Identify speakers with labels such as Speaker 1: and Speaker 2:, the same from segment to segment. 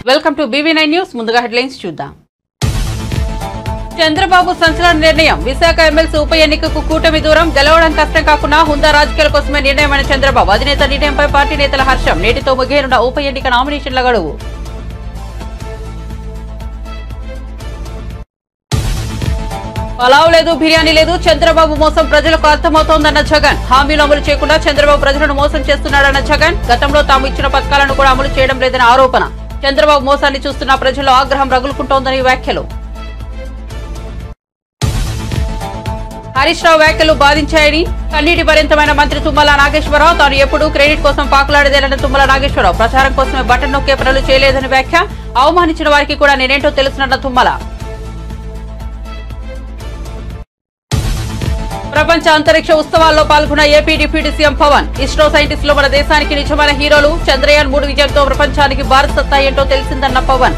Speaker 1: Welcome to BV9 news. ముందుగా headlines చూద్దాం. చంద్రబాబు సంచలన నిర్ణయం. విశాఖ ఎమ్మెల్సీ ఉప ఎన్నికకు కూటమి దూరం, గెలవడం కష్టం కాకుండా హుందా రాజకీయాల కోసమే నిర్ణయమైన చంద్రబాబు. అధినేత నిర్ణయంపై పార్టీ నేతల హర్షం. నేటితో ముగియనున్న ఉప ఎన్నిక నామినేషన్ల గడువు. పలావ్ లేదు, బిర్యానీ లేదు, చంద్రబాబు మోసం ప్రజలకు అర్థమవుతోందన్న జగన్. హామీలు అమలు చేయకుండా చంద్రబాబు ప్రజలను మోసం చేస్తున్నాడన్న జగన్. గతంలో తాము ఇచ్చిన పథకాలను కూడా అమలు చేయడం లేదన్న ఆరోపణ. చంద్రబాబు మోసాన్ని చూస్తున్న ప్రజల్లో ఆగ్రహం రగులుకుంటోందని వ్యాఖ్యలు. హరీష్ రావు వ్యాఖ్యలు బాధించాయని కన్నీటి భరింతమైన మంత్రి తుమ్మల నాగేశ్వరరావు. తాను ఎప్పుడూ క్రెడిట్ కోసం పాకులాడేదేనన్న తుమ్మల నాగేశ్వరరావు. ప్రచారం కోసమే బటన్ నొక్కే పనులు చేయలేదని వ్యాఖ్య. అవమానించిన వారికి కూడా నేనేంటో తెలుసునన్న తుమ్మల. ప్రపంచ అంతరిక్ష ఉత్సవాల్లో పాల్గొన్న AP deputy CM Pawan. ISRO సైంటిస్టులు మన దేశానికి నిజమైన హీరోలు. చంద్రయాన్ 3 విజయంతో ప్రపంచానికి భారత్ సత్తా ఏంటో తెలిసిందన్న పవన్.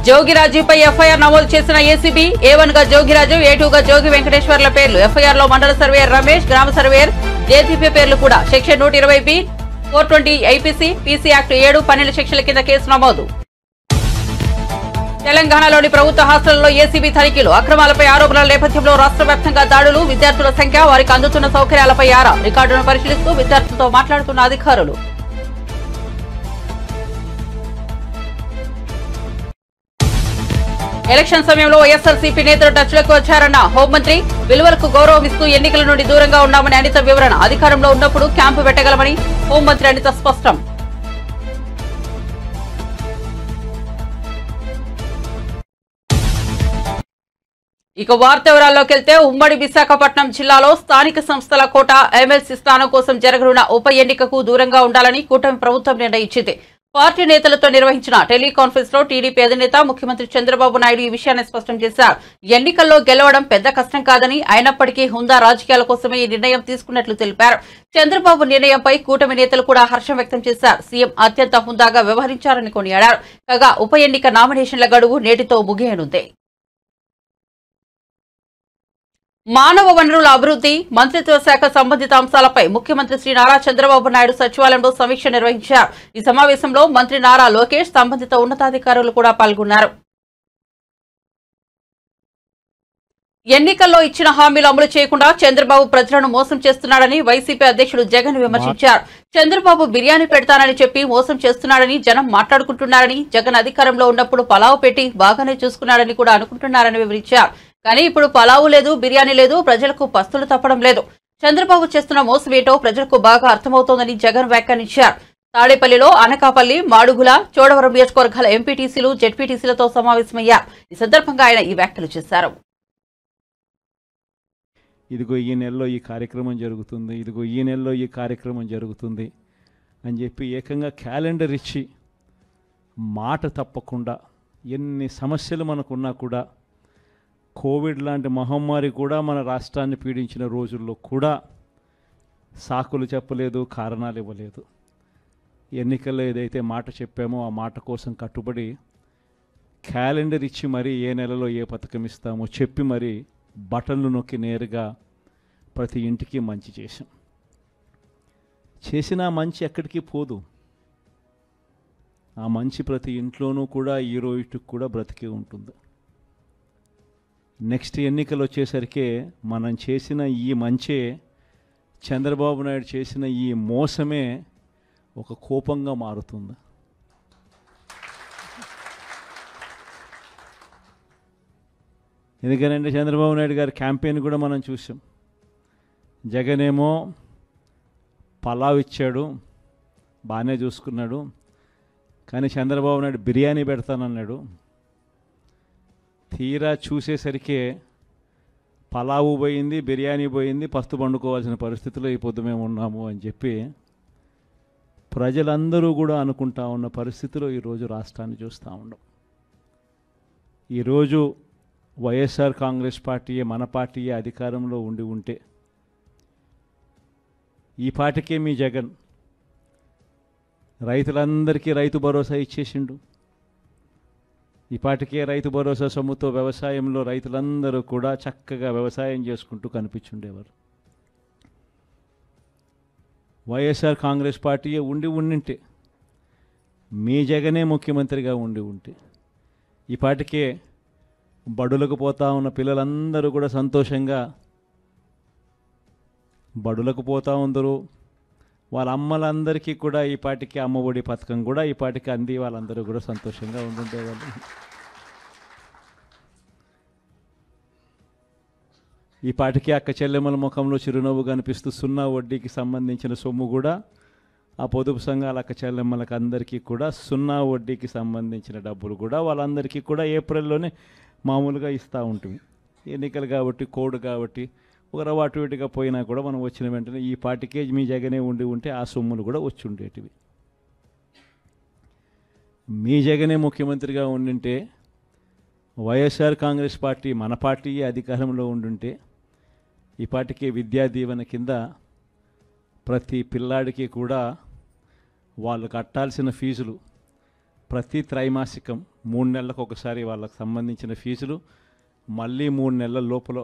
Speaker 1: జోగిరాజుపై ఎఫ్ఐఆర్ నమోదు చేసిన ఏసీబీ. A1 గా జోగిరాజు, A2 గా జోగి వెంకటేశ్వర్ల పేర్లు. ఎఫ్ఐఆర్ లో మండల సర్వేయర్ రమేష్, గ్రామ సర్వేయర్ జేసీపీ పేర్లు కూడా. Section 120B 420 IPC, PC act 7, 12 సెక్షన్ల కింద కేసు నమోదు. తెలంగాణలోని ప్రభుత్వ హాస్టళ్లలో ఏసీబీ తనిఖీలు. అక్రమాలపై ఆరోపణల నేపథ్యంలో రాష్ట్ర వ్యాప్తంగా దాడులు. విద్యార్థుల సంఖ్య, వారికి అందుతున్న సౌకర్యాలపై ఆరా. రికార్డును పరిశీలిస్తూ విద్యార్థులతో మాట్లాడుతున్న అధికారులు. ఎలక్షన్ సమయంలో వైఎస్ఆర్సీపీ నేతలు టచ్లకు వచ్చారన్న హోంమంత్రి. విలువలకు గౌరవం ఇస్తూ ఎన్నికల నుండి దూరంగా ఉన్నామని అనిత వివరణ. అధికారంలో ఉన్నప్పుడు క్యాంపు పెట్టగలమని హోంమంత్రి అనిత స్పష్టం. ఇక వార్త వివరాల్లోకి వెళ్తే, ఉమ్మడి విశాఖపట్నం జిల్లాలో స్థానిక సంస్థల కోట ఎమ్మెల్సీ స్థానం కోసం జరగనున్న ఉప ఎన్నికకు దూరంగా ఉండాలని కూటమి ప్రభుత్వం నిర్ణయించింది. పార్టీ నేతలతో నిర్వహించిన టెలికాన్ఫరెన్స్ లో టీడీపీ అధినేత ముఖ్యమంత్రి చంద్రబాబు నాయుడు ఈ విషయాన్ని స్పష్టం చేశారు. ఎన్నికల్లో గెలవడం పెద్ద కష్టం కాదని, అయినప్పటికీ హుందా రాజకీయాల కోసమే ఈ నిర్ణయం తీసుకున్నట్లు తెలిపారు. చంద్రబాబు నిర్ణయంపై కూటమి నేతలు కూడా హర్షం వ్యక్తం చేశారు. సీఎం అత్యంత హుందాగా వ్యవహరించారని కొనియాడారు. కాగా ఉప ఎన్నిక నామినేషన్ల గడువు నేటితో ముగియనుంది. మానవ వనరుల అభివృద్ధి మంత్రిత్వ శాఖ సంబంధిత అంశాలపై ముఖ్యమంత్రి శ్రీ నారా చంద్రబాబు నాయుడు సచివాలయంలో సమీక్ష నిర్వహించారు. ఈ సమావేశంలో మంత్రి నారా లోకేష్, సంబంధిత ఉన్నతాధికారులు కూడా పాల్గొన్నారు. ఎన్నికల్లో ఇచ్చిన హామీలు అమలు చేయకుండా చంద్రబాబు ప్రజలను మోసం చేస్తున్నాడని వైసీపీ అధ్యక్షుడు జగన్ విమర్శించారు. చంద్రబాబు బిర్యానీ పెడతానని చెప్పి మోసం చేస్తున్నాడని జనం మాట్లాడుకుంటున్నారని, జగన్ అధికారంలో ఉన్నప్పుడు పలావు పెట్టి బాగానే చూసుకున్నాడని కూడా అనుకుంటున్నారని వివరించారు. కానీ ఇప్పుడు పలావు లేదు, బిర్యానీ లేదు, ప్రజలకు పస్తులు తప్పడం లేదు. చంద్రబాబు చేస్తున్న మోసం ఏంటో ప్రజలకు బాగా అర్థమవుతోందని జగన్ వ్యాఖ్యానించారు. తాడేపల్లిలో అనకాపల్లి, మాడుగుల, చోడవరం నియోజకవర్గాల ఎంపీటీసీలు, జెడ్పీటీసీలతో సమావేశమయ్యారు. ఈ సందర్భంగా ఆయన ఈ వ్యాఖ్యలు చేశారు.
Speaker 2: ఇదిగో ఈ నెలలో ఈ కార్యక్రమం జరుగుతుంది, ఇదిగో ఈ నెలలో ఈ కార్యక్రమం జరుగుతుంది అని చెప్పి ఏకంగా క్యాలెండర్ ఇచ్చి మాట తప్పకుండా, ఎన్ని సమస్యలు మనకున్నా కూడా, కోవిడ్ లాంటి మహమ్మారి కూడా మన రాష్ట్రాన్ని పీడించిన రోజుల్లో కూడా సాకులు చెప్పలేదు, కారణాలు ఇవ్వలేదు. ఎన్నికల్లో ఏదైతే మాట చెప్పామో ఆ మాట కోసం కట్టుబడి క్యాలెండర్ ఇచ్చి మరీ ఏ నెలలో ఏ పథకం ఇస్తామో చెప్పి మరీ బటన్లు నొక్కి నేరుగా ప్రతి ఇంటికి మంచి చేశాం. చేసిన మంచి ఎక్కడికి పోదు. ఆ మంచి ప్రతి ఇంట్లోనూ కూడా ఈ రోజుకి కూడా బ్రతికే ఉంటుంది. నెక్స్ట్ ఎన్నికలు వచ్చేసరికి మనం చేసిన ఈ మంచే, చంద్రబాబు నాయుడు చేసిన ఈ మోసమే ఒక కోపంగా మారుతుంది. ఎందుకనంటే చంద్రబాబు నాయుడు గారి క్యాంపెయిన్ కూడా మనం చూసాం. జగన్ ఏమో పలావ్ ఇచ్చాడు, బాగానే చూసుకున్నాడు. కానీ చంద్రబాబు నాయుడు బిర్యానీ పెడతానన్నాడు. తీరా చూసేసరికి పలావు పోయింది, బిర్యానీ పోయింది, పస్తు పండుకోవాల్సిన పరిస్థితిలో ఈ పొద్దు మేము ఉన్నాము అని చెప్పి ప్రజలందరూ కూడా అనుకుంటా ఉన్న పరిస్థితిలో ఈరోజు రాష్ట్రాన్ని చూస్తూ ఉన్నాం. ఈరోజు వైఎస్ఆర్ కాంగ్రెస్ పార్టీయే, మన పార్టీయే అధికారంలో ఉంటే ఈ పార్టీకే మీ జగన్ రైతులందరికీ రైతు భరోసా ఇచ్చేసిండు. ఇప్పటికే రైతు భరోసా సొమ్ముతో వ్యవసాయంలో రైతులందరూ కూడా చక్కగా వ్యవసాయం చేసుకుంటూ కనిపించుండేవారు. వైఎస్ఆర్ కాంగ్రెస్ పార్టీయే ఉండింటే, మీ జగనే ముఖ్యమంత్రిగా ఉంటే ఈ పాటికే బడులకు పోతా ఉన్న పిల్లలందరూ కూడా సంతోషంగా బడులకు పోతా ఉందరు. వాళ్ళ అమ్మలందరికీ కూడా ఈ పాటికి అమ్మఒడి పథకం కూడా ఈ పాటికి అంది వాళ్ళందరూ కూడా సంతోషంగా ఉండుండేవాళ్ళు. ఈ పాటికి అక్క చెల్లెమ్మల ముఖంలో చిరునవ్వు కనిపిస్తూ సున్నా వడ్డీకి సంబంధించిన సొమ్ము కూడా ఆ పొదుపు సంఘాల అక్క చెల్లెమ్మలకు అందరికీ కూడా సున్నా వడ్డీకి సంబంధించిన డబ్బులు కూడా వాళ్ళందరికీ కూడా ఏప్రిల్లోనే మామూలుగా ఇస్తూ ఉంటుంది. ఎన్నికలు కాబట్టి, కోడ్ కాబట్టి ఒక అటు ఇటుగా పోయినా కూడా మనం వచ్చిన వెంటనే ఈ పాటికే మీ జగనే ఉంటే ఆ సొమ్ములు కూడా వచ్చి ఉండేటివి. మీ జగనే ముఖ్యమంత్రిగా ఉండింటే, వైఎస్ఆర్ కాంగ్రెస్ పార్టీ మన పార్టీ అధికారంలో ఉండుంటే ఈ పాటికి విద్యా దీవెన కింద ప్రతి పిల్లాడికి కూడా వాళ్ళు కట్టాల్సిన ఫీజులు ప్రతి త్రైమాసికం 3 నెలలకు ఒకసారి వాళ్ళకు సంబంధించిన ఫీజులు మళ్ళీ 3 నెలల లోపల.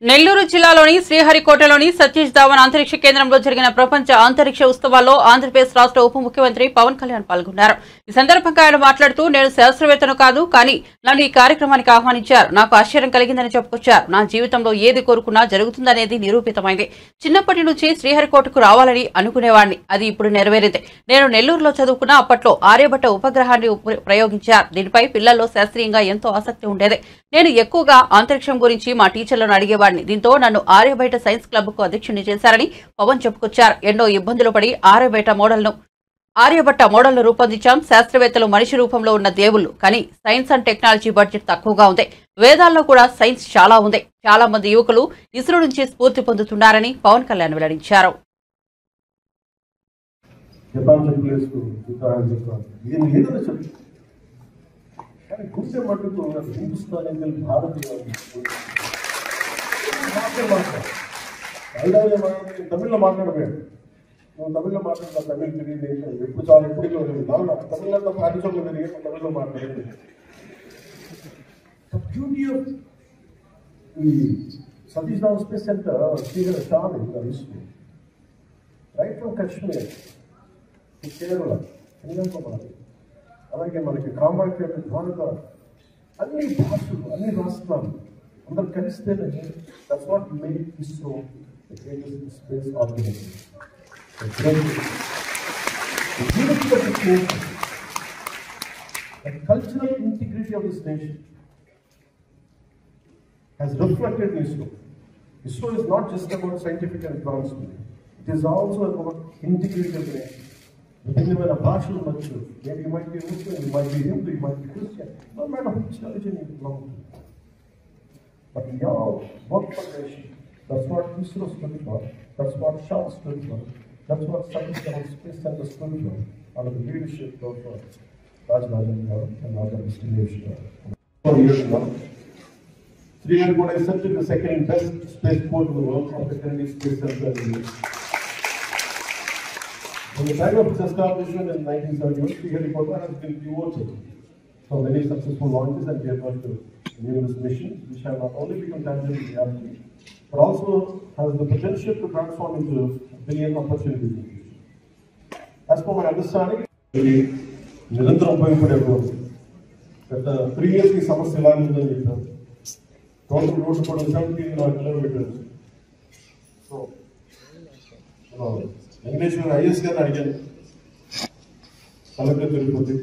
Speaker 1: నెల్లూరు జిల్లాలోని శ్రీహరికోటలోని సతీష్ ధావన్ అంతరిక్ష కేంద్రంలో జరిగిన ప్రపంచ అంతరిక్ష ఉత్సవాల్లో ఆంధ్రప్రదేశ్ రాష్ట్ర ఉప ముఖ్యమంత్రి పవన్ కళ్యాణ్ పాల్గొన్నారు. ఈ సందర్భంగా ఆయన మాట్లాడుతూ, నేను శాస్త్రవేత్తను కాదు, కానీ నన్ను ఈ కార్యక్రమానికి ఆహ్వానించారు. నాకు ఆశ్చర్యం కలిగిందని చెప్పుకొచ్చారు. నా జీవితంలో ఏది కోరుకున్నా జరుగుతుందనేది నిరూపితమైంది. చిన్నప్పటి నుంచి శ్రీహరికోటకు రావాలని అనుకునేవాడిని. అది ఇప్పుడు నెరవేరింది. నేను నెల్లూరులో చదువుకున్న అప్పట్లో ఆర్యభట్ట ఉపగ్రహాన్ని ప్రయోగించారు. దీనిపై పిల్లల్లో శాస్త్రీయంగా ఎంతో ఆసక్తి ఉండేది. నేను ఎక్కువగా అంతరిక్షం గురించి మా టీచర్లను అడిగేవాడిని. దీంతో నన్ను ఆర్యభట్ట సైన్స్ క్లబ్ కు అధ్యక్షుడిని చేశారని పవన్ చెప్పుకొచ్చారు. ఎన్నో ఇబ్బందులు పడి ఆర్యభట్ట మోడల్ను రూపొందించాం. శాస్త్రవేత్తలు మనిషి రూపంలో ఉన్న దేవుళ్లు, కానీ సైన్స్ అండ్ టెక్నాలజీ బడ్జెట్ తక్కువగా ఉంది. వేదాల్లో కూడా సైన్స్ చాలా ఉంది. చాలా మంది యువకులు ఇస్రో నుంచి స్ఫూర్తి పొందుతున్నారని పవన్ కళ్యాణ్ వెల్లడించారు.
Speaker 3: తమిళ్లో మాట్లాడలేదు, తమిళ్లో మాట్లాడతా, తమిళ్ తెలియదు, ఎప్పుడు చాలా ఎప్పుడు తమిళంతా ప్రాంతంలో జరిగే తమిళ్లో మాట్లాడలేదు. బ్యూటీ ఆఫ్ ఈ Satish Dhawan space centre star right from Kashmir Kerala, Kanyakumari, అలాగే మనకి కామాఖ్య, భారత, అన్ని భాషలు, అన్ని రాష్ట్రాలు అందరు కలిస్తేనే that's what make ISRO the greatest space organisation. The cultural integrity of this nation has reflected in ISRO. ISRO is not just about scientific advancement, it is also about integrity of the nation. Maybe you might be Muslim, you might be Hindu, you might be Christian, no matter which religion you belong to. But we all work for the nation. That's what ISRO stood for. That's what Shah stood for. That's what Science and Space Center stood for, under the leadership of Rajarajan and other distinguished 4 years ago. Sriharikota is simply the second best spaceport in the world after Kennedy Space Center. From the time of its establishment in 1971, Sriharikota has been pivotal for many successful launches and we have got to numerous missions which have not only become tangible reality, but also has the potential to transform into a billion opportunities. As per my understanding, నిరంతరం ఉపయోగపడేవారు గత 3 years ఈ సమస్య ఎలా ఉందని చెప్పారు. Total road కూడా 17 kilometres. So Venkateswara is గారిని అడిగాను, కలెక్టర్ తిరుపతి,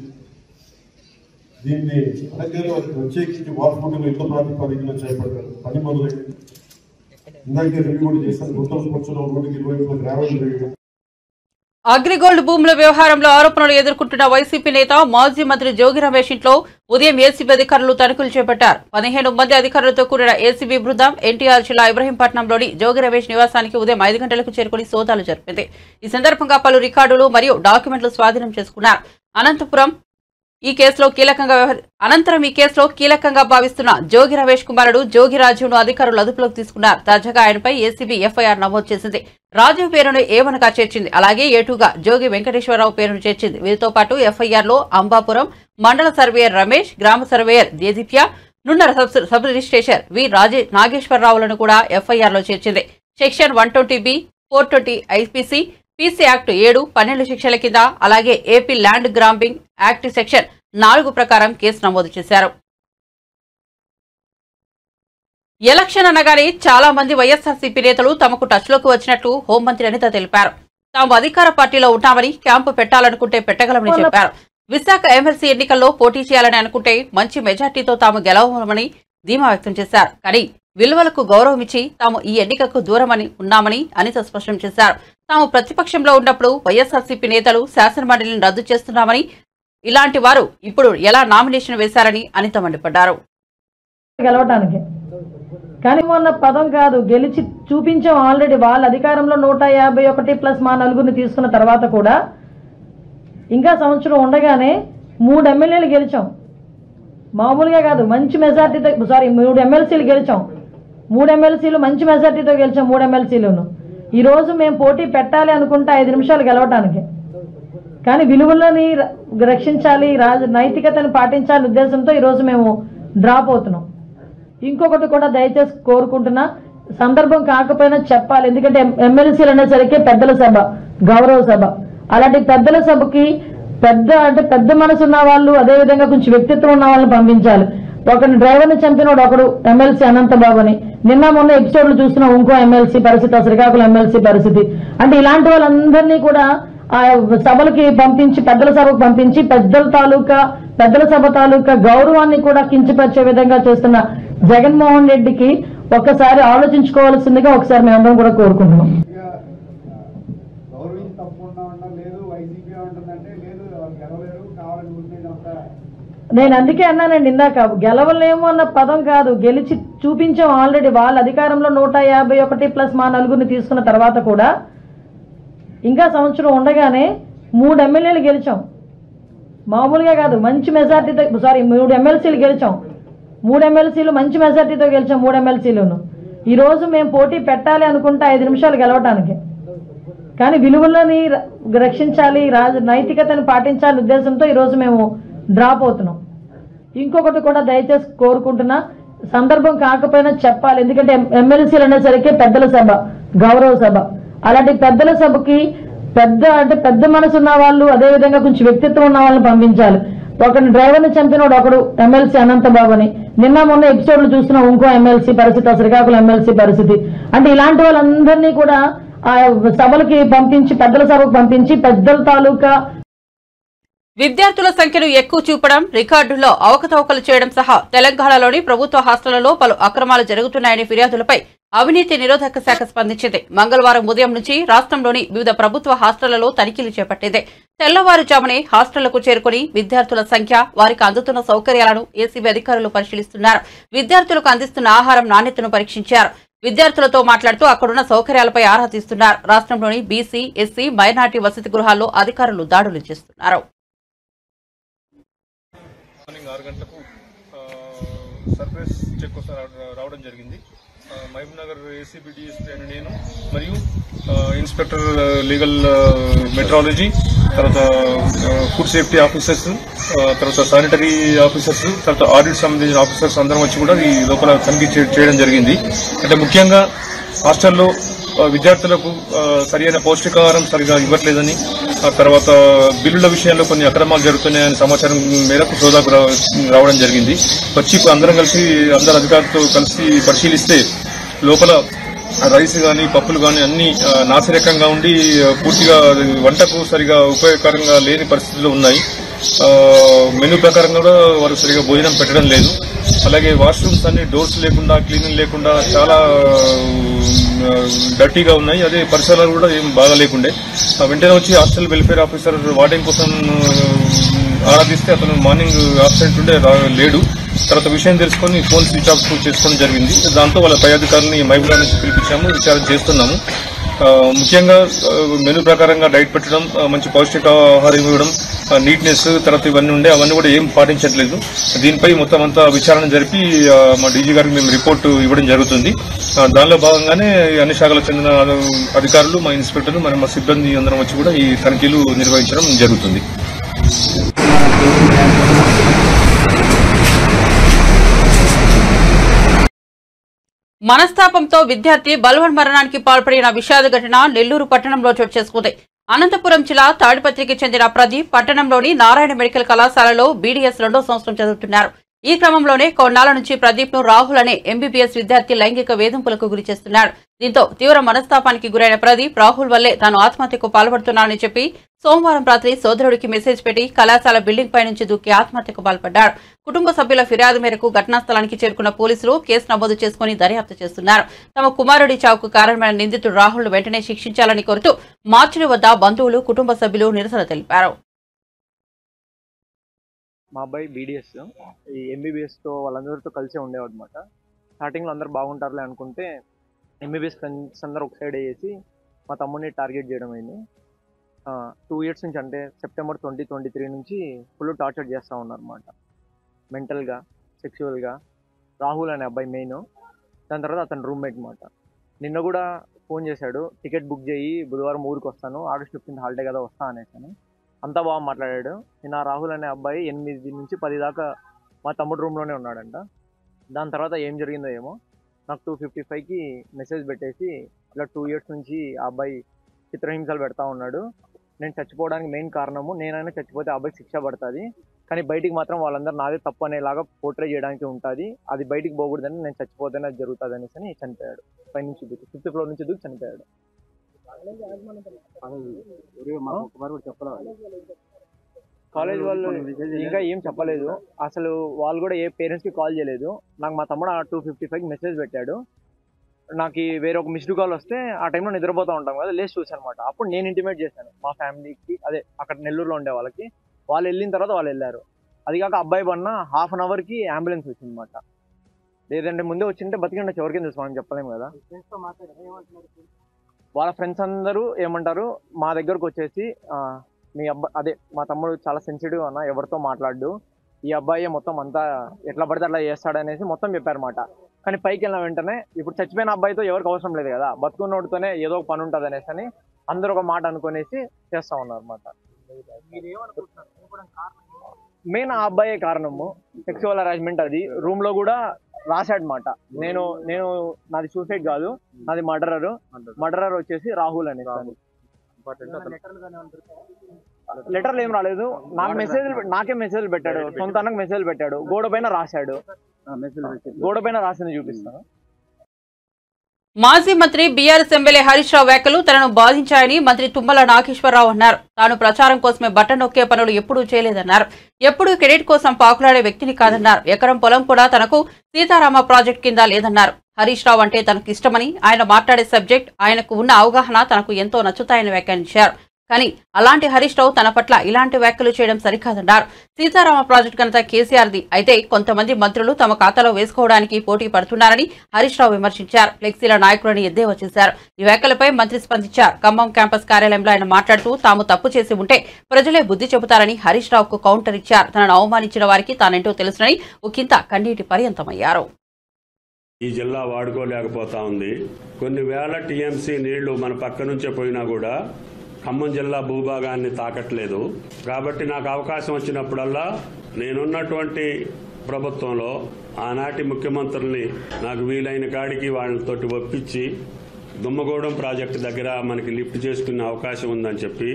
Speaker 3: దీన్ని ప్రజలు ప్రత్యేకించి వార్పుడులు యుద్ధ ప్రాతిపదికన చేపట్టారు. పని మొదలైంది. ఇందాకే రివ్యూ కూడా చేశాను. గుంతలు కూర్చొని రోడ్డుకి 20 గ్రావెల్ వేయడం.
Speaker 1: అగ్రిగోల్డ్ భూముల వ్యవహారంలో ఆరోపణలు ఎదుర్కొంటున్న వైసీపీ నేత మాజీ మంత్రి జోగి రమేష్ ఇంట్లో ఉదయం ఏసీబీ అధికారులు తనిఖీలు చేపట్టారు. 15 మంది అధికారులతో కూడిన ఏసీబీ బృందం ఎన్టీఆర్ జిల్లా ఇబ్రహీంపట్నంలోని జోగి రమేష్ నివాసానికి ఉదయం 5 గంటలకు చేరుకుని సోదాలు జరిపింది. ఈ సందర్భంగా పలు రికార్డులు మరియు డాక్యుమెంట్లు స్వాధీనం చేసుకున్నారు. అనంతరం ఈ కేసులో కీలకంగా భావిస్తున్న జోగి రమేష్ కుమారుడు జోగి రాజును అధికారులు అదుపులోకి తీసుకున్నారు. తాజాగా ఆయనపై ఏసీబీ ఎఫ్ఐఆర్ నమోదు చేసింది. రాజు పేరును ఏవనగా చేర్చింది. అలాగే ఏటుగా జోగి వెంకటేశ్వరరావు పేరును చేర్చింది. వీరితో పాటు ఎఫ్ఐఆర్ లో అంబాపురం మండల సర్వేయర్ రమేష్, గ్రామ సర్వేయర్ దేదీప్య, నున్నర సబ్ రిజిస్ట్రేషన్ వి నాగేశ్వరరావులను కూడా ఎఫ్ఐఆర్ లో చేర్చింది. Section 120B 420 IPC, PC act 7, 12 సెక్షన్ల కింద అలాగే ఏపీ ల్యాండ్ గ్రాంబింగ్ యాక్ట్ సెక్షన్ 4 ప్రకారం కేసు నమోదు చేశారు. ఎలక్షన్ అనగానే చాలా మంది వైఎస్ఆర్సీపీ నేతలు తమకు టచ్లోకి వచ్చినట్లు హోంమంత్రి అనిత తెలిపారు. తాము అధికార పార్టీలో ఉంటామని క్యాంపు పెట్టాలనుకుంటే పెట్టగలమని చెప్పారు. విశాఖ ఎమ్మెల్సీ ఎన్నికల్లో పోటీ చేయాలని అనుకుంటే మంచి మెజార్టీతో తాము గెలవమని ధీమా వ్యక్తం చేశారు. కానీ విలువలకు గౌరవం ఇచ్చి తాము ఈ ఎన్నికకు దూరమని ఉన్నామని అనిత స్పష్టం చేశారు. తాము ప్రతిపక్షంలో ఉన్నప్పుడు వైఎస్ఆర్సీపీ నేతలు శాసనమండలిని రద్దు చేస్తున్నామని, ఇలాంటి వారు ఇప్పుడు ఎలా నామినేషన్ వేశారని అనిత మండిపడ్డారు.
Speaker 4: గెలవటానికి కానీ మొన్న పదం కాదు, గెలిచి చూపించాం. ఆల్రెడీ వాళ్ళ అధికారంలో 151 ప్లస్ మా నలుగురిని తీసుకున్న తర్వాత కూడా ఇంకా సంవత్సరం ఉండగానే 3 ఎమ్మెల్యేలు గెలిచాం. మామూలుగా కాదు, మంచి మెజార్టీతో 3 ఎమ్మెల్సీలు గెలిచాం. 3 ఎమ్మెల్సీలు మంచి మెజార్టీతో గెలిచాం. 3 ఎమ్మెల్సీలను ఈరోజు మేము పోటీ పెట్టాలి అనుకుంటే 5 నిమిషాలు గెలవటానికి. కానీ విలువలని రక్షించాలి, నైతికతను పాటించాలి ఉద్దేశంతో ఈరోజు మేము డ్రాప్ అవుతున్నాం. ఇంకొకటి కూడా దయచేసి కోరుకుంటున్నా, సందర్భం కాకపోయినా చెప్పాలి. ఎందుకంటే ఎమ్మెల్సీలు అనేసరికి పెద్దల సభ, గౌరవ సభ. అలాంటి పెద్దల సభకి పెద్ద మనసు ఉన్న వాళ్ళు, అదేవిధంగా కొంచెం వ్యక్తిత్వం ఉన్న వాళ్ళని పంపించాలి. ఒకరిని డ్రైవర్ని చంపినోడు ఒకడు ఎమ్మెల్సీ అనంతబాబు అని నిన్న మొన్న ఎపిసోడ్లు చూస్తున్నాం. ఇంకో ఎమ్మెల్సీ పరిస్థితి, శ్రీకాకుళం ఎమ్మెల్సీ పరిస్థితి. అంటే ఇలాంటి వాళ్ళందరినీ కూడా ఆ సభలకి పంపించి, పెద్దల సభకు పంపించి పెద్దల సభ తాలూకా గౌరవాన్ని కూడా కించపరిచే విధంగా చేస్తున్న జగన్మోహన్ రెడ్డికి ఒక్కసారి ఆలోచించుకోవాల్సిందిగా ఒకసారి మేమందరం కూడా కోరుకుంటున్నాం. నేను అందుకే అన్నానండి ఇందాక, గెలవలేము అన్న పదం కాదు, గెలిచి చూపించాం. ఆల్రెడీ వాళ్ళ అధికారంలో 151 ప్లస్ మా నలుగురిని తీసుకున్న తర్వాత కూడా ఇంకా సంవత్సరం ఉండగానే 3 ఎమ్మెల్యేలు గెలిచాం. మామూలుగా కాదు, మంచి మెజార్టీతో 3 ఎమ్మెల్సీలు గెలిచాం. 3 ఎమ్మెల్సీలు మంచి మెజార్టీతో గెలిచాం. 3 ఎమ్మెల్సీలను ఈరోజు మేము పోటీ పెట్టాలి అనుకుంటే 5 నిమిషాలు గెలవటానికి. కానీ విలువలని రక్షించాలి, నైతికతను పాటించాలి ఉద్దేశంతో ఈరోజు మేము డ్రాప్ అవుతున్నాం. ఇంకొకటి కూడా దయచేసి కోరుకుంటున్నా, సందర్భం కాకపోయినా చెప్పాలి. ఎందుకంటే ఎమ్మెల్సీలు అనేసరికి పెద్దల సభ, గౌరవ సభ. అలాంటి పెద్దల సభకి పెద్ద మనసు ఉన్న వాళ్ళు, అదేవిధంగా కొంచెం వ్యక్తిత్వం ఉన్న వాళ్ళని పంపించాలి. ఒకరిని డ్రైవర్ని చంపినోడు ఒకడు ఎమ్మెల్సీ అనంతబాబు అని నిన్న మొన్న ఎపిసోడ్లు చూస్తున్నాం. ఇంకో ఎమ్మెల్సీ పరిస్థితి, శ్రీకాకుళం ఎమ్మెల్సీ పరిస్థితి. అంటే ఇలాంటి వాళ్ళందరినీ కూడా ఆ సభలకి పంపించి, పెద్దల సభకు పంపించి పెద్దల తాలూకా
Speaker 1: విద్యార్థుల సంఖ్యను ఎక్కువ చూపడం, రికార్డుల్లో అవకతవకలు చేయడం సహా తెలంగాణలోని ప్రభుత్వ హాస్టళ్లలో పలు అక్రమాలు జరుగుతున్నాయనే ఫిర్యాదులపై అవినీతి నిరోధక శాఖ స్పందించింది. మంగళవారం ఉదయం నుంచి రాష్ట్రంలోని వివిధ ప్రభుత్వ హాస్టళ్లలో తనిఖీలు చేపట్టింది. తెల్లవారుజామునే హాస్టళ్లకు చేరుకుని విద్యార్థుల సంఖ్య, వారికి అందుతున్న సౌకర్యాలను ఏసీబీ అధికారులు పరిశీలిస్తున్నారు. విద్యార్థులకు అందిస్తున్న ఆహారం నాణ్యతను పరీక్షించారు. విద్యార్థులతో మాట్లాడుతూ అక్కడున్న సౌకర్యాలపై ఆరా తీస్తున్నారు. రాష్ట్రంలోని బీసీ, ఎస్సీ, మైనార్టీ వసతి గృహాల్లో అధికారులు దాడులు చేస్తున్నారు.
Speaker 5: 6 గంటలకు సర్ప్రైజ్ చెక్ కోసం రావడం జరిగింది. మహబూబ్ నగర్ ఏసీబీ డిఎస్పీ అని నేను మరియు ఇన్స్పెక్టర్ లీగల్ మెట్రాలజీ, తర్వాత ఫుడ్ సేఫ్టీ ఆఫీసర్స్, తర్వాత శానిటరీ ఆఫీసర్స్, తర్వాత ఆడిట్ సంబంధించిన ఆఫీసర్స్ అందరం వచ్చి కూడా ఈ లోపల తనిఖీ చేయడం జరిగింది. అంటే ముఖ్యంగా హాస్టల్లో విద్యార్థులకు సరైన పౌష్టికాహారం సరిగా ఇవ్వట్లేదని, ఆ తర్వాత బిల్లుల విషయంలో కొన్ని అక్రమాలు జరుగుతున్నాయని సమాచారం మేరకు సోదాకు రావడం జరిగింది. వచ్చి అందరం కలిసి, అందరు అధికారులతో కలిసి పరిశీలిస్తే లోపల రైస్ కానీ, పప్పులు కానీ అన్ని నాసిరకంగా ఉండి పూర్తిగా వంటకు సరిగా ఉపయోగకరంగా లేని పరిస్థితుల్లో ఉన్నాయి. మెనూ ప్రకారం కూడా వారు సరిగా భోజనం పెట్టడం లేదు. అలాగే వాష్రూమ్స్ అన్ని డోర్స్ లేకుండా, క్లీనింగ్ లేకుండా చాలా డర్టీగా ఉన్నాయి. అదే పరిసరాలు కూడా ఏం బాగా లేకుండే. వెంటనే వచ్చి హాస్టల్ వెల్ఫేర్ ఆఫీసర్ వార్డెన్ కోసం ఆరాధిస్తే అతను మార్నింగ్ ఆబ్సెంట్ ఉండే లేడు. తర్వాత విషయం తెలుసుకొని ఫోన్ స్విచ్ ఆఫ్ చేసుకోవడం జరిగింది. దాంతో వాళ్ళ పై అధికారులని మహబూబ్ నుంచి పిలిపించాము, విచారణ చేస్తున్నాము. ముఖ్యంగా మెనూ ప్రకారంగా డైట్ పెట్టడం, మంచి పౌష్టికాహారం ఇవ్వడం, నీట్నెస్, తర్వాత ఇవన్నీ ఉండే అవన్నీ కూడా ఏం పాటించట్లేదు. దీనిపై మొత్తం అంతా విచారణ జరిపి మా డీజీ గారికి మేము రిపోర్టు ఇవ్వడం జరుగుతుంది. దానిలో భాగంగానే అన్ని శాఖలకు చెందిన అధికారులు, మా ఇన్స్పెక్టర్లు, మరి మా సిబ్బంది అందరం వచ్చి కూడా ఈ తనిఖీలు నిర్వహించడం జరుగుతుంది.
Speaker 1: మనస్తాపంతో విద్యార్థి బలవన్మరణానికి పాల్పడిన విషాద ఘటన నెల్లూరు పట్టణంలో చోటు చేసుకుంది. అనంతపురం జిల్లా తాడిపత్రికి చెందిన ప్రదీప్ పట్టణంలోని నారాయణ మెడికల్ కళాశాలలో బీడీఎస్ 2వ సంవత్సరం చదువుతున్నారు. ఈ క్రమంలోనే కొన్నాళ్ల నుంచి ప్రదీప్ ను రాహుల్ అనే ఎంబీబీఎస్ విద్యార్థి లైంగిక వేధింపులకు గురి చేస్తున్నాడు. దీంతో తీవ్ర మనస్తాపానికి గురైన ప్రదీప్ రాహుల్ వల్లే తాను ఆత్మహత్యకు పాల్పడుతున్నానని చెప్పి సోమవారం రాత్రి సోదరుడికి మెసేజ్ పెట్టి కళాశాల బిల్డింగ్ పై నుంచి దూకి ఆత్మహత్యకు పాల్పడ్డాడు. కుటుంబ సభ్యుల ఫిర్యాదు మేరకు ఘటనా స్థలానికి చేరుకున్న పోలీసులు కేసు నమోదు చేసుకుని దర్యాప్తు చేస్తున్నారు. తమ కుమారుడి చావుకు కారణమైన నిందితుడు రాహుల్ వెంటనే శిక్షించాలని కోరుతూ మార్చిని వద్ద బంధువులు కుటుంబ సభ్యులు నిరసన తెలిపారు.
Speaker 6: మా అబ్బాయి బీడీఎస్ ఈ ఎంబీబీఎస్తో వాళ్ళందరితో కలిసే ఉండేవాడు అనమాట. స్టార్టింగ్లో అందరూ బాగుంటారులే అనుకుంటే ఎంబీబీఎస్ ఫ్రెండ్స్ అందరూ ఒక సైడ్ వేసి మా తమ్ముడిని టార్గెట్ చేయడం అయింది. 2 years నుంచి అంటే సెప్టెంబర్ 2023 నుంచి ఫుల్ టార్చర్ చేస్తూ ఉన్నారన్నమాట. మెంటల్గా, సెక్చువల్గా. రాహుల్ అనే అబ్బాయి మెయిన్. దాని తర్వాత అతని రూమ్మేట్ అనమాట. నిన్న కూడా ఫోన్ చేశాడు, టికెట్ బుక్ చేయి, బుధవారం ఊరికి వస్తాను, ఆగస్ట్ 15 హాలిడే కదా వస్తా అనేసాను. అంతా బాగా మాట్లాడాడు. నిన్న రాహుల్ అనే అబ్బాయి 8 నుంచి 10 దాకా మా తమ్ముడు రూమ్లోనే ఉన్నాడంట. దాని తర్వాత ఏం జరిగిందో ఏమో నాకు 2:55కి మెసేజ్ పెట్టేసి ఇలా 2 years నుంచి ఆ అబ్బాయి చిత్రహింసలు పెడతా ఉన్నాడు, నేను చచ్చిపోవడానికి మెయిన్ కారణము, నేనైనా చచ్చిపోతే ఆ అబ్బాయికి శిక్ష పడుతుంది, కానీ బయటికి మాత్రం వాళ్ళందరూ నాదే తప్పు అనేలాగా పోర్ట్రే చేయడానికి ఉంటుంది, అది బయటికి పోకూడదని, నేను చచ్చిపోతేనే అది జరుగుతుంది అనేసి అని చనిపోయాడు. 5th floor నుంచి దూకి చనిపోయాడు. కాలేజ్ వాళ్ళు ఇంకా ఏం చెప్పలేదు అసలు. వాళ్ళు కూడా ఏ పేరెంట్స్కి కాల్ చేయలేదు. నాకు మా తమ్ముడు 2:55కి మెసేజ్ పెట్టాడు. నాకు వేరే ఒక మిస్డ్ కాల్ వస్తే ఆ టైంలో నిద్రపోతూ ఉంటాం కదా, లేచి చూసాను అనమాట. అప్పుడు నేను ఇంటిమేట్ చేశాను మా ఫ్యామిలీకి, అదే అక్కడ నెల్లూరులో ఉండే వాళ్ళకి. వాళ్ళు వెళ్ళిన తర్వాత వాళ్ళు వెళ్ళారు. అది కాక అబ్బాయి పడిన 1/2 hourకి అంబులెన్స్ వచ్చింది అనమాట. లేదంటే ముందే వచ్చింటే బతికిండే ఎవరికేం తెలుసు చెప్పలేము కదా. వాళ్ళ ఫ్రెండ్స్ అందరూ ఏమంటారు, మా దగ్గరకు వచ్చేసి మీ అబ్బాయి అదే మా తమ్ముడు చాలా సెన్సిటివ్ అన్న, ఎవరితో మాట్లాడు, ఈ అబ్బాయి మొత్తం అంతా ఎట్లా పడితే అట్లా చేస్తాడనేసి మొత్తం చెప్పారన్నమాట. కానీ పైకి వెళ్ళిన వెంటనే ఇప్పుడు చచ్చిపోయిన అబ్బాయితో ఎవరికి అవసరం లేదు కదా, బతుకున్నోడితోనే ఏదో ఒక పని ఉంటుంది అనేసి అని అందరూ ఒక మాట అనుకునేసి చేస్తూ ఉన్నారు అన్నమాట. మెయిన్ ఆ అబ్బాయే కారణము, సెక్సువల్ హరాస్మెంట్. అది రూమ్ లో కూడా రాశాడు మాట, నేను నాది సూసైడ్ కాదు, నాది మర్డరర్ వచ్చేసి రాహుల్ అనేసి. లెటర్లు ఏం రాలేదు, నాకే మెసేజ్ పెట్టాడు, సొంతానికి మెసేజ్ పెట్టాడు, గోడ పైన రాశాడు, గోడ పైన రాసింది చూపిస్తాను.
Speaker 1: మాజీ మంత్రి బీఆర్ఎస్ ఎమ్మెల్యే హరీష్ రావు వ్యాఖ్యలు తనను బాధించాయని మంత్రి తుమ్మల నాగేశ్వరరావు అన్నారు. తాను ప్రచారం కోసమే బట్టన్ నొక్కే పనులు ఎప్పుడూ చేయలేదన్నారు. ఎప్పుడూ క్రెడిట్ కోసం పాకులాడే వ్యక్తిని కాదన్నారు. ఎకరం పొలం కూడా తనకు సీతారామ ప్రాజెక్టు కింద లేదన్నారు. హరీష్ రావు అంటే తనకు ఇష్టమని, ఆయన మాట్లాడే సబ్జెక్ట్, ఆయనకు ఉన్న అవగాహన తనకు ఎంతో నచ్చుతాయని వ్యాఖ్యానించారు. కానీ అలాంటి హరీష్ రావు తన పట్ల ఇలాంటి వ్యాఖ్యలు చేయడం సరికాదన్నారు. సీతారామ ప్రాజెక్టు ఘనత కేసీఆర్ది అయితే కొంతమంది మంత్రులు తమ ఖాతాలో వేసుకోవడానికి పోటీ పడుతున్నారని హరీష్ రావు విమర్శించారు. ఫ్లెక్సీల నాయకులని ఎద్దేవా చేశారు. ఈ వ్యాఖ్యలపై మంత్రి స్పందించారు. ఖమ్మం క్యాంపస్ కార్యాలయంలో ఆయన మాట్లాడుతూ తాము తప్పు చేసి ఉంటే ప్రజలే బుద్ధి చెబుతారని హరీష్ రావుకు కౌంటర్ ఇచ్చారు. తనను అవమానించిన వారికి తానేంటో తెలుసునని ఒకంత కన్నీటి పర్యంతమయ్యారు.
Speaker 7: ఈ జిల్లా వాడుకోలేకపోతా ఉంది. కొన్ని వేల టీఎంసీ నీళ్లు మన పక్క నుంచే పోయినా కూడా ఖమ్మం జిల్లా భూభాగాన్ని తాకట్లేదు. కాబట్టి నాకు అవకాశం వచ్చినప్పుడల్లా నేనున్నటువంటి ప్రభుత్వంలో ఆనాటి ముఖ్యమంత్రుల్ని నాకు వీలైన కాడికి వాళ్ళతోటి ఒప్పించి దుమ్మగూడెం ప్రాజెక్టు దగ్గర మనకి లిఫ్ట్ చేసుకునే అవకాశం ఉందని చెప్పి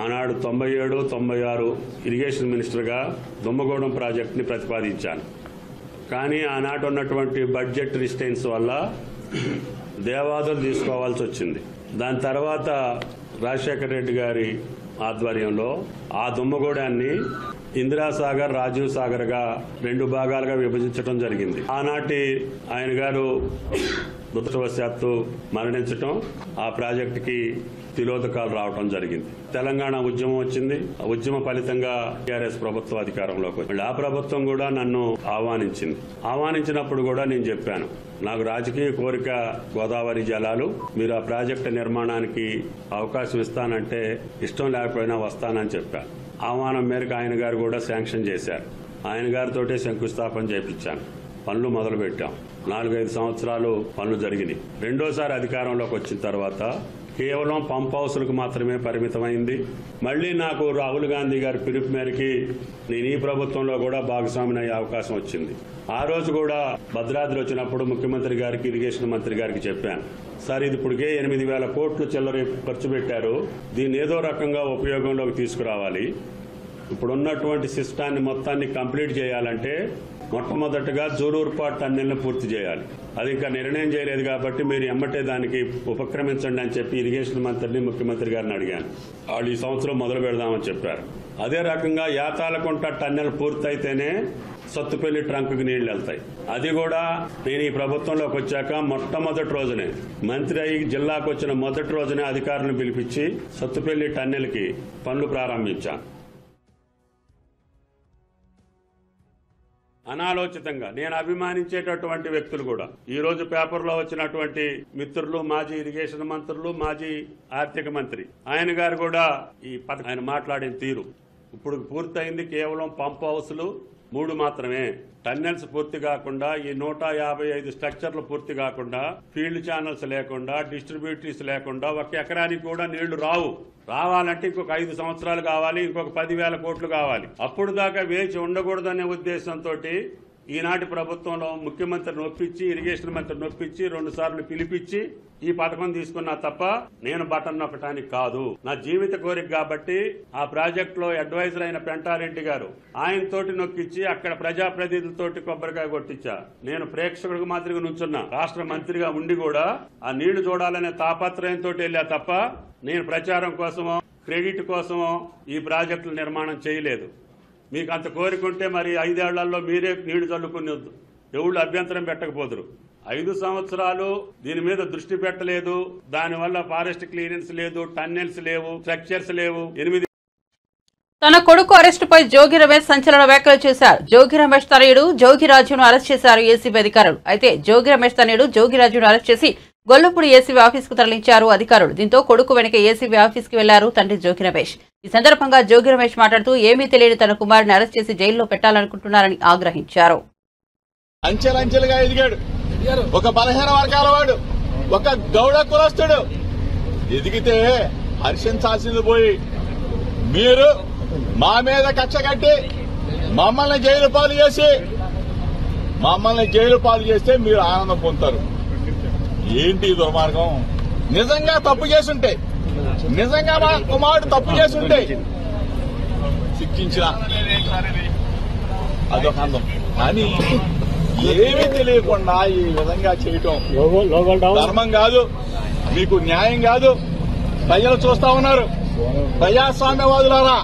Speaker 7: ఆనాడు 97, 96 ఇరిగేషన్ మినిస్టర్గా దుమ్మగూడెం ప్రాజెక్టుని ప్రతిపాదించాను. కానీ ఆనాడు ఉన్నటువంటి బడ్జెట్ రిస్టెన్స్ వల్ల దేవాదులు తీసుకోవాల్సి వచ్చింది. దాని తర్వాత రాజశేఖర రెడ్డి గారి ఆధ్వర్యంలో ఆ దుమ్మగూడాన్ని ఇందిరాసాగర్, రాజీవ్ సాగర్ గా 2 భాగాలుగా విభజించడం జరిగింది. ఆనాటి ఆయన గారు దురదృష్టవశాత్తు మరణించటం, ఆ ప్రాజెక్టుకి తిలోదకాలు రావటం జరిగింది. తెలంగాణ ఉద్యమం వచ్చింది. ఆ ఉద్యమ ఫలితంగా టీఆర్ఎస్ ప్రభుత్వం అధికారంలోకి వచ్చింది. ఆ ప్రభుత్వం కూడా నన్ను ఆహ్వానించినప్పుడు కూడా నేను చెప్పాను, నాకు రాజకీయ కోరిక గోదావరి జలాలు, మీరు ఆ ప్రాజెక్టు నిర్మాణానికి అవకాశం ఇస్తానంటే ఇష్టం లేకపోయినా వస్తానని చెప్పాను. ఆహ్వానం మేరకు ఆయన గారు కూడా శాంక్షన్ చేశారు. ఆయన గారితోటే శంకుస్థాపన చేయించాను, పనులు మొదలుపెట్టాం. 4-5 సంవత్సరాలు పనులు జరిగినాయి. రెండోసారి అధికారంలోకి వచ్చిన తర్వాత కేవలం పంప్ హౌస్లకు మాత్రమే పరిమితమైంది. మళ్లీ నాకు రాహుల్ గాంధీ గారి పిలుపు మేరకి నేను ఈ ప్రభుత్వంలో కూడా భాగస్వామిని అయ్యే అవకాశం వచ్చింది. ఆ రోజు కూడా భద్రాద్రి వచ్చినప్పుడు ముఖ్యమంత్రి గారికి, ఇరిగేషన్ మంత్రి గారికి చెప్పాను, సార్ ఇది ఇప్పటికే 8,000 కోట్లు చిల్లర ఖర్చు పెట్టారు, దీన్ని ఏదో రకంగా ఉపయోగంలోకి తీసుకురావాలి. ఇప్పుడున్నటువంటి సిస్టాన్ని మొత్తాన్ని కంప్లీట్ చేయాలంటే మొట్టమొదటిగా జూలూరుపాటు టన్నెల్ని పూర్తి చేయాలి. అది ఇంకా నిర్ణయం చేయలేదు కాబట్టి మీరు ఎమ్మటే దానికి ఉపక్రమించండి అని చెప్పి ఇరిగేషన్ మంత్రిని, ముఖ్యమంత్రి గారిని అడిగాను. వాళ్ళు ఈ సంవత్సరం మొదలు పెడదామని చెప్పారు. అదే రకంగా యాతాలకుంట టన్నెల్ పూర్తయితేనే సత్తుపల్లి ట్రంక్కి నీళ్లు వెళ్తాయి. అది కూడా నేను ఈ ప్రభుత్వంలోకి వచ్చాక మొట్టమొదటి రోజునే మంత్రి అయ్యి జిల్లాకు వచ్చిన మొదటి రోజునే అధికారులను పిలిపించి సత్తుపల్లి టన్నెల్కి పనులు ప్రారంభించాను. అనాలోచితంగా నేను అభిమానించేటటువంటి వ్యక్తులు కూడా ఈ రోజు పేపర్లో వచ్చినటువంటి మిత్రులు, మాజీ ఇరిగేషన్ మంత్రులు, మాజీ ఆర్థిక మంత్రి ఆయన గారు కూడా ఈ ఆయన మాట్లాడిన తీరు ఇప్పుడు పూర్తయింది కేవలం పంప్ హౌస్లు 3 మాత్రమే. టన్నెల్స్ పూర్తి కాకుండా, ఈ 155 స్ట్రక్చర్లు పూర్తి కాకుండా, ఫీల్డ్ ఛానల్స్ లేకుండా, డిస్ట్రిబ్యూటరీస్ లేకుండా 1 ఎకరానికి కూడా నీళ్లు రావాలంటే ఇంకొక 5 సంవత్సరాలు కావాలి, ఇంకొక 10,000 కోట్లు కావాలి. అప్పుడు దాకా వేచి ఉండకూడదనే ఉద్దేశంతో ఈనాటి ప్రభుత్వంలో ముఖ్యమంత్రిని ఒప్పించి, ఇరిగేషన్ మంత్రిని ఒప్పించి 2 సార్లు పిలిపించి ఈ పథకం తీసుకున్నా తప్ప నేను బటన్ నొక్కటానికి కాదు. నా జీవిత కోరిక కాబట్టి ఆ ప్రాజెక్టులో అడ్వైజర్ అయిన పెంటారెడ్డి గారు ఆయనతోటి నొక్కించి అక్కడ ప్రజాప్రతినిధులతోటి కొబ్బరికాయ కొట్టించా. నేను ప్రేక్షకుడికి మాదిరిగా నుంచున్నా. రాష్ట్ర మంత్రిగా ఉండి కూడా ఆ నీళ్లు చూడాలనే తాపత్రయంతో వెళ్ళా తప్ప నేను ప్రచారం కోసమో, క్రెడిట్ కోసమో ఈ ప్రాజెక్టుల నిర్మాణం చేయలేదు. మీకు అంత కోరికుంటే మరి 5 ఏళ్లలో మీరే నీళ్లు చల్లుకుని ఎవళ్ళు అభ్యంతరం పెట్టకపోదురు. 5 సంవత్సరాలు దీని మీద దృష్టి పెట్టలేదు. దానివల్ల ఫారెస్ట్ క్లియరెన్స్ లేదు, టన్నెల్స్ లేవు, స్ట్రక్చర్స్ లేవు. 8
Speaker 1: తన కొడుకు అరెస్టుపై జోగి రమేష్ సంచలన వ్యాఖ్యలు చేశారు. జోగి రమేష్ తనయుడు జోగిరాజును అరెస్ట్ చేశారు ఏసీబీ అధికారులు. అయితే జోగి రమేష్ తనయుడు జోగిరాజును అరెస్ట్ చేసి గొల్లపూడి ఏసీబీ ఆఫీసుకు తరలించారు అధికారులు. దీంతో కొడుకు వెనక ఏసీబీ ఆఫీసుకు వెళ్లారు తండ్రి జోగి రమేష్. ఈ సందర్భంగా జోగి రమేష్ మాట్లాడుతూ ఏమీ తెలియని తన కుమారుని అరెస్ట్ చేసి జైల్లో పెట్టాలనుకుంటున్నారని ఆగ్రహించారు.
Speaker 8: అంచెలంచెలుగా ఎదిగాడు, ఒక బలహీన వర్గాల వాడు, ఒక గౌడ కులస్తుడు. ఎదిగితే హర్షించాల్సింది పోయి మీరు మా మీద కక్ష కట్టి మమ్మల్ని జైలు పాలు చేస్తే మీరు ఆనందం పొందుతారు. ఏంటి దుర్మార్గం? నిజంగా తప్పు చేసుంటే, నిజంగా మా కుమారుడు తప్పు చేసుంటే శిక్షించిన అదొక అందం. కానీ ఏమీ తెలియకుండా ఈ విధంగా చేయటం ధర్మం కాదు, మీకు న్యాయం కాదు. ప్రజలు చూస్తా ఉన్నారు. ప్రజాస్వామ్యవాదులారా,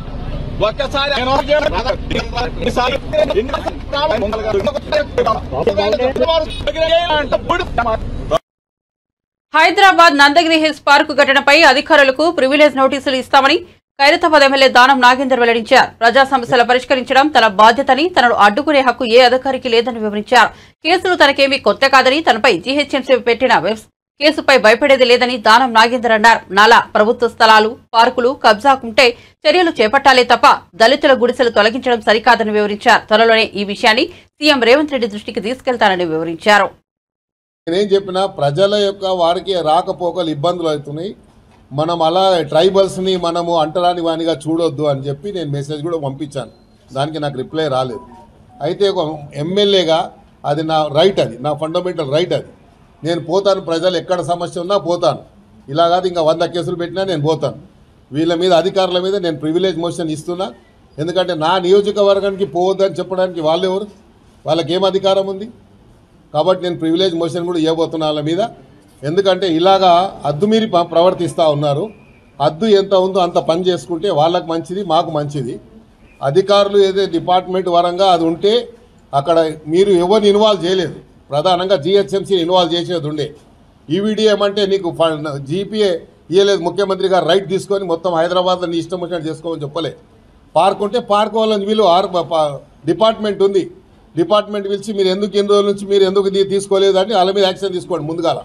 Speaker 8: ఒక్కసారి
Speaker 1: హైదరాబాద్ నందగిరి హిల్స్ పార్కు ఘటనపై అధికారులకు ప్రివిలేజ్ నోటీసులు ఇస్తామని ఖైరతాబాద్ ఎమ్మెల్యే దానం నాగేందర్ వెల్లడించారు. ప్రజా సమస్యలు పరిష్కరించడం తన బాధ్యతని, తనను అడ్డుకునే హక్కు ఏ అధికారికి లేదని వివరించారు. కేసులు తనకేమీ కొత్త కాదని, తనపై జీహెచ్ఎంసీ పెట్టిన కేసుపై భయపడేది లేదని దానం నాగేందర్ అన్నారు. నాలా ప్రభుత్వ స్థలాలు, పార్కులు కబ్జాకుంటే చర్యలు చేపట్టాలే తప్ప దళితుల గుడిసెలు తొలగించడం సరికాదని వివరించారు. త్వరలోనే ఈ విషయాన్ని సీఎం రేవంత్ రెడ్డి దృష్టికి తీసుకెళ్తానని వివరించారు.
Speaker 9: నేనేం చెప్పినా ప్రజల యొక్క వారికి రాకపోకలు ఇబ్బందులు అవుతున్నాయి. మనం అలా ట్రైబల్స్ని మనము అంటరాని వానిగా చూడొద్దు అని చెప్పి నేను మెసేజ్ కూడా పంపించాను. దానికి నాకు రిప్లై రాలేదు. అయితే ఒక ఎమ్మెల్యేగా అది నా రైట్, అది నా ఫండమెంటల్ రైట్. అది నేను పోతాను, ప్రజలు ఎక్కడ సమస్య ఉన్నా పోతాను. ఇలా కాదు ఇంకా 100 కేసులు పెట్టినా నేను పోతాను. వీళ్ళ మీద, అధికారుల మీద నేను ప్రివిలేజ్ మోషన్ ఇస్తున్నా. ఎందుకంటే నా నియోజకవర్గానికి పోవద్దని చెప్పడానికి వాళ్ళెవరు? వాళ్ళకేం అధికారం ఉంది? కాబట్టి నేను ప్రివిలేజ్ మోషన్ కూడా ఇవ్వబోతున్నా వాళ్ళ మీద. ఎందుకంటే ఇలాగా అద్దుమీరి ప్రవర్తిస్తూ ఉన్నారు. అద్దు ఎంత ఉందో అంత పని చేసుకుంటే వాళ్ళకు మంచిది, మాకు మంచిది. అధికారులు ఏదైతే డిపార్ట్మెంట్ వరంగా అది ఉంటే అక్కడ మీరు ఎవరిని ఇన్వాల్వ్ చేయలేదు. ప్రధానంగా జీహెచ్ఎంసీని ఇన్వాల్వ్ చేసేది ఉండే. ఈవీడీ ఏమంటే నీకు జీపీఏ ఇవ్వలేదు, ముఖ్యమంత్రి గారు రైట్ తీసుకొని మొత్తం హైదరాబాద్లో నీ ఇష్టం వచ్చినట్టు చేసుకోమని చెప్పలే. పార్క్ ఉంటే పార్క్ వాళ్ళని వీళ్ళు డిపార్ట్మెంట్ ఉంది, డిపార్ట్మెంట్ పిలిచి మీరు ఎందుకు ఇన్ని రోజుల నుంచి మీరు ఎందుకు తీసుకోలేదు అని వాళ్ళ మీద యాక్షన్ తీసుకోండి. ముందుగాల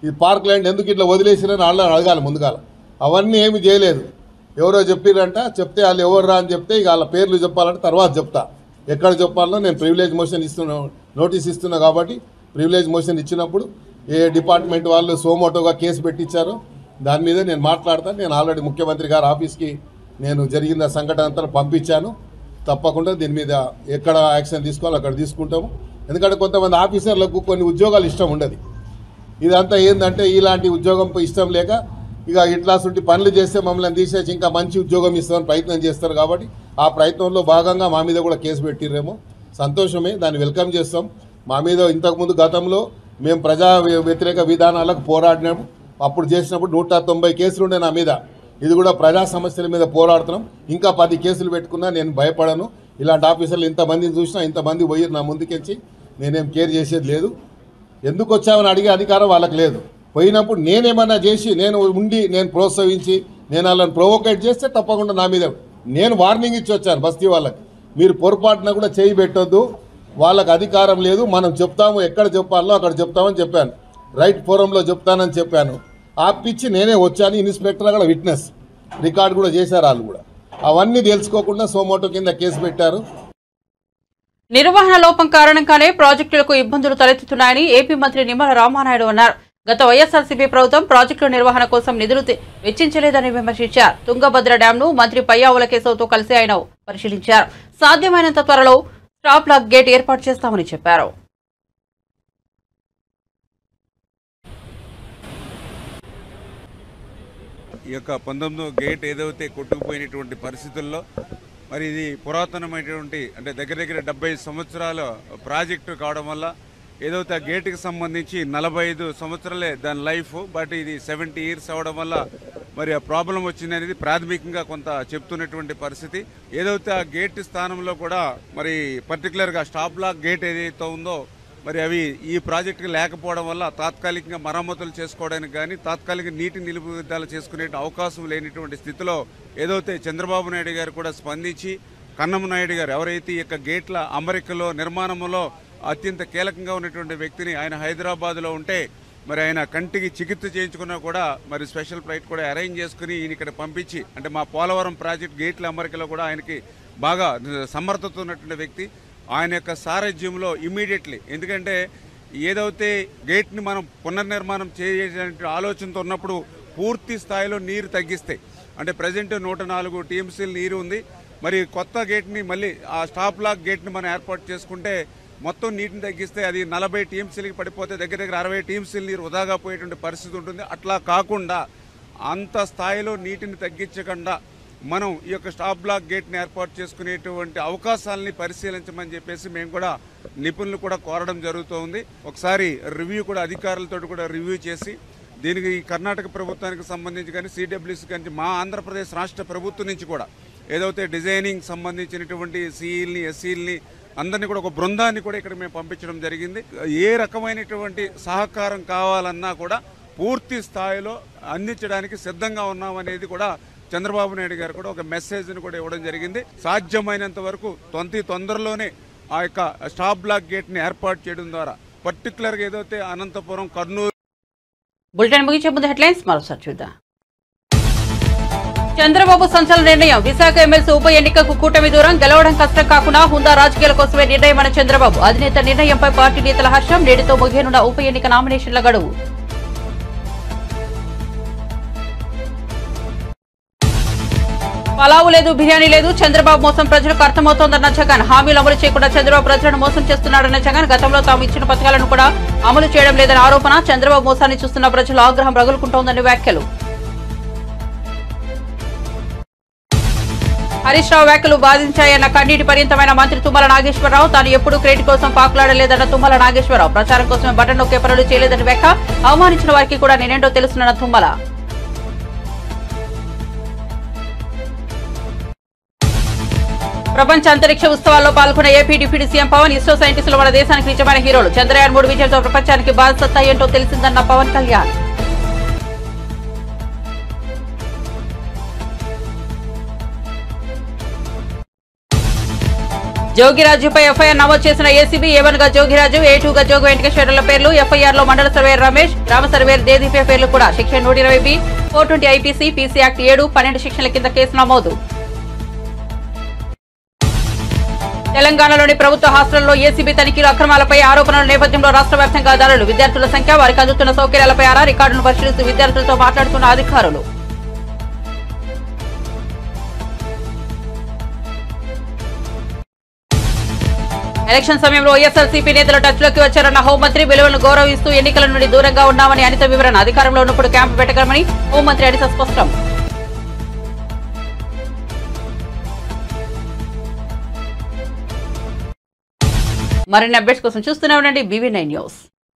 Speaker 9: ఈ పార్క్ ల్యాండ్ ఎందుకు ఇట్లా వదిలేసిరని వాళ్ళని అడగాలి ముందుగాల. అవన్నీ ఏమి చేయలేదు. ఎవరో చెప్పిరంట, చెప్తే వాళ్ళు ఎవర్రా అని చెప్తే ఇక వాళ్ళ పేర్లు చెప్పాలంటే తర్వాత చెప్తా. ఎక్కడ చెప్పాలనో నేను ప్రివిలేజ్ మోషన్ ఇస్తున్నా, నోటీస్ ఇస్తున్నా. కాబట్టి ప్రివిలేజ్ మోషన్ ఇచ్చినప్పుడు ఏ డిపార్ట్మెంట్ వాళ్ళు సోమోటోగా కేసు పెట్టించారో దాని మీద నేను మాట్లాడతాను. నేను ఆల్రెడీ ముఖ్యమంత్రి గారి ఆఫీస్కి నేను జరిగిన సంఘటన అంతా పంపించాను. తప్పకుండా దీని మీద ఎక్కడ యాక్షన్ తీసుకోవాలో అక్కడ తీసుకుంటాము. ఎందుకంటే కొంతమంది ఆఫీసర్లకు కొన్ని ఉద్యోగాలు ఇష్టం ఉండదు. ఇదంతా ఏంటంటే ఇలాంటి ఉద్యోగం ఇష్టం లేక ఇక ఇట్లాంటి పనులు చేస్తే మమ్మల్ని తీసేసి ఇంకా మంచి ఉద్యోగం ఇస్తామని ప్రయత్నం చేస్తారు. కాబట్టి ఆ ప్రయత్నంలో భాగంగా మా మీద కూడా కేసు పెట్టిర్రేమో, సంతోషమే, దాన్ని వెల్కమ్ చేస్తాం. మా మీద ఇంతకుముందు గతంలో మేము ప్రజా వ్యతిరేక విధానాలకు పోరాడినాము. అప్పుడు చేసినప్పుడు 190 కేసులు ఉండే నా మీద. ఇది కూడా ప్రజా సమస్యల మీద పోరాడుతున్నాం. ఇంకా 10 కేసులు పెట్టుకున్నా నేను భయపడను. ఇలాంటి ఆఫీసర్లు ఇంతమందిని చూసినా ఇంతమంది పోయి నా ముందుకెచ్చి నేనేం కేర్ చేసేది లేదు. ఎందుకు వచ్చామని అడిగే అధికారం వాళ్ళకి లేదు. పోయినప్పుడు నేనేమన్నా చేసి నేను ప్రోత్సహించి నేను వాళ్ళని ప్రొవోకేట్ చేస్తే తప్పకుండా నా మీద నేను వార్నింగ్ ఇచ్చి వచ్చాను బస్తీ వాళ్ళకి. మీరు పొరపాటున కూడా చేయి పెట్టొద్దు, వాళ్ళకి అధికారం లేదు, మనం చెప్తాము, ఎక్కడ చెప్పాలో అక్కడ చెప్తామని చెప్పాను. రైట్ ఫోరంలో చెప్తానని చెప్పాను. ఆపిచ్చి నేనే వచ్చాను. ఇన్స్పెక్టర్ కూడా విట్నెస్ రికార్డు కూడా చేశారు. వాళ్ళు కూడా అవన్నీ తెలుసుకోకుండా సోమోటో కింద కేసు పెట్టారు.
Speaker 1: నిర్వహణ లోపం కారణంగానే ప్రాజెక్టులకు ఇబ్బందులు తలెత్తుతున్నాయని ఏపీ మంత్రి నిమ్మల రామానాయుడు అన్నారు. గత వైఎస్ఆర్సీపీ ప్రభుత్వం ప్రాజెక్టుల నిర్వహణ కోసం నిధులు వెచ్చించలేదని విమర్శించారు. తుంగభద్ర డ్యాంను మంత్రి పయ్యావుల కేశవ్తో కలిసి ఆయన పరిశీలించారు. సాధ్యమైనంత త్వరలో స్టాప్ లాక్ గేట్ ఏర్పాటు చేస్తామని చెప్పారు.
Speaker 10: ఈ యొక్క 19వ గేట్ ఏదైతే కొట్టుకుపోయినటువంటి పరిస్థితుల్లో మరి ఇది పురాతనమైనటువంటి అంటే దగ్గర 70 సంవత్సరాల ప్రాజెక్టు కావడం వల్ల ఏదైతే ఆ గేటుకి సంబంధించి 45 సంవత్సరాలే దాని లైఫ్, బట్ ఇది 70 ఇయర్స్ అవడం వల్ల మరి ఆ ప్రాబ్లం వచ్చింది అనేది ప్రాథమికంగా కొంత చెప్తున్నటువంటి పరిస్థితి. ఏదైతే ఆ గేట్ స్థానంలో కూడా మరి పర్టికులర్గా స్టాప్ లాక్ గేట్ ఏదైతే ఉందో మరి అవి ఈ ప్రాజెక్టుకి లేకపోవడం వల్ల తాత్కాలికంగా మరమ్మతులు చేసుకోవడానికి కానీ తాత్కాలిక నీటి నిలుపుదల చేసుకునే అవకాశం లేనిటువంటి స్థితిలో ఏదైతే చంద్రబాబు నాయుడు గారు కూడా స్పందించి కన్నమ నాయుడు గారు ఎవరైతే ఈ యొక్క గేట్ల అమరికలో నిర్మాణంలో అత్యంత కీలకంగా ఉన్నటువంటి వ్యక్తిని ఆయన హైదరాబాద్లో ఉంటే మరి ఆయన కంటికి చికిత్స చేయించుకున్నా కూడా మరి స్పెషల్ ఫ్లైట్ కూడా అరేంజ్ చేసుకుని ఈయన ఇక్కడ పంపించి అంటే మా పోలవరం ప్రాజెక్ట్ గేట్ల అమరికలో కూడా ఆయనకి బాగా సమర్థత ఉన్నటువంటి వ్యక్తి. ఆయన యొక్క సారథ్యంలో ఇమ్మీడియట్లీ ఎందుకంటే ఏదైతే గేట్ని మనం పునర్నిర్మాణం చేయాలంటే ఆలోచనతో ఉన్నప్పుడు పూర్తి స్థాయిలో నీరు తగ్గిస్తే అంటే ప్రజెంట్ 104 టీఎంసీలు నీరు ఉంది. మరి కొత్త గేట్ని మళ్ళీ ఆ స్టాప్ లాక్ గేట్ని మనం ఏర్పాటు చేసుకుంటే మొత్తం నీటిని తగ్గిస్తే అది 40 టీఎంసీలకి పడిపోతే దగ్గర 60 టీఎంసీలు నీరు వృధాగా పోయేటువంటి పరిస్థితి ఉంటుంది. అట్లా కాకుండా అంత స్థాయిలో నీటిని తగ్గించకుండా మనం ఈ యొక్క స్టాప్ బ్లాక్ గేట్ని ఏర్పాటు చేసుకునేటువంటి అవకాశాలని పరిశీలించమని చెప్పేసి మేము కూడా నిపుణులు కూడా కోరడం జరుగుతోంది. ఒకసారి రివ్యూ కూడా అధికారులతో కూడా రివ్యూ చేసి దీనికి ఈ కర్ణాటక ప్రభుత్వానికి సంబంధించి కానీ సిడబ్ల్యూసీ కానీ మా ఆంధ్రప్రదేశ్ రాష్ట్ర ప్రభుత్వం నుంచి కూడా ఏదైతే డిజైనింగ్ సంబంధించినటువంటి సిఈల్ని ఎస్సీల్ని అందరినీ కూడా ఒక బృందాన్ని కూడా ఇక్కడ మేము పంపించడం జరిగింది. ఏ రకమైనటువంటి సహకారం కావాలన్నా కూడా పూర్తి స్థాయిలో అందించడానికి సిద్ధంగా ఉన్నామనేది కూడా చంద్రబాబు నాయుడు గారు కూడా ఒక మెసేజ్ని కూడా ఇవ్వడం జరిగింది. సాధ్యమైనంత వరకు తొందరలోనే ఆ యొక్క స్టాప్ బ్లాక్ గేట్ని ఏర్పాటు చేయడం ద్వారా పర్టికులర్గా ఏదైతే అనంతపురం కర్నూలు.
Speaker 1: బులెటిన్ ముగించే ముందు హెడ్లైన్స్ మరోసారి చూద్దాం. చంద్రబాబు సంచలన నిర్ణయం. విశాఖ ఎమ్మెల్సీ ఉప ఎన్నికకు కూటమి దూరం, గెలవడం కష్టం కాకుండా హుందా రాజకీయాల కోసమే నిర్ణయమైన చంద్రబాబు. అధినేత నిర్ణయంపై పార్టీ నేతల హర్షం. నేటితో ముగియనున్న ఉప ఎన్నిక నామినేషన్ల గడువు. పలావు లేదు, బిర్యానీ లేదు, చంద్రబాబు మోసం ప్రజలకు అర్థమవుతోందన్న జగన్. హామీలు అమలు చేయకుండా చంద్రబాబు ప్రజలను మోసం చేస్తున్నాడన్న జగన్. గతంలో తాము ఇచ్చిన పథకాలను కూడా అమలు చేయడం లేదని ఆరోపణ. చంద్రబాబు మోసాన్ని చూస్తున్న ప్రజలు ఆగ్రహం రగులుకుంటోందని వ్యాఖ్యలు. హరీష్ రావు వ్యాఖ్యలు బాధించాయన్న కన్నీటి పర్యంతమైన మంత్రి తుమ్మల నాగేశ్వరరావు. తాను ఎప్పుడూ క్రెడిట్ కోసం పాకులాడలేదన్న తుమ్మల నాగేశ్వరరావు. ప్రచారం కోసమే బటన్ నొక్కే పనులు చేయలేదని వ్యాఖ్య. అవమానించిన వారికి కూడా నేనేంటో తెలుసునన్న తుమ్మల. ప్రపంచ అంతరిక్ష ఉత్సవాల్లో పాల్గొన్న AP deputy CM Pawan. ISRO సైంటిస్టులు మన దేశానికి నిజమైన హీరోలు. చంద్రయాన్ 3 విజయంతో ప్రపంచానికి బాధ్యత ఏంటో తెలిసిందన్న పవన్ కళ్యాణ్. జోగిరాజుపై ఎఫ్ఐఆర్ నమోదు చేసిన ఏసీబీ. A1 గా జోగిరాజు, A2 గా జోగి వెంకటేశ్వరుల పేర్లు. ఎఫ్ఐఆర్ లో మండల సర్వేయర్ రమేష్, గ్రామ సర్వేయర్ దేదీపే పేర్లు కూడా. Section 120B, 420 IPC, PC act 7, 12 సెక్షన్ల కింద కేసు నమోదు. తెలంగాణలోని ప్రభుత్వ హాస్టల్లో ఏసీబీ తనిఖీలు అక్రమాలపై ఆరోపణల నేపథ్యంలో రాష్ట్ర వ్యాప్తంగా దాడులు విద్యార్థుల సంఖ్య వారికి అందుతున్న సౌకర్యాలపై ఆరా రికార్డులను పరిశీలిస్తూ విద్యార్థులతో మాట్లాడుతున్న అధికారులు ఎలక్షన్ సమయంలో వైఎస్ఆర్సీపీ నేతలు టచ్లోకి వచ్చారన్న హోంమంత్రి విలువలను గౌరవిస్తూ ఎన్నికల నుండి దూరంగా ఉన్నామని అనిత వివరణ అధికారంలో ఉన్నప్పుడు క్యాంపు పెట్టగలమని హోంమంత్రి అనిత స్పష్టం మరిన్ని అప్డేట్స్ కోసం చూస్తూనే ఉండండి BV9 న్యూస్.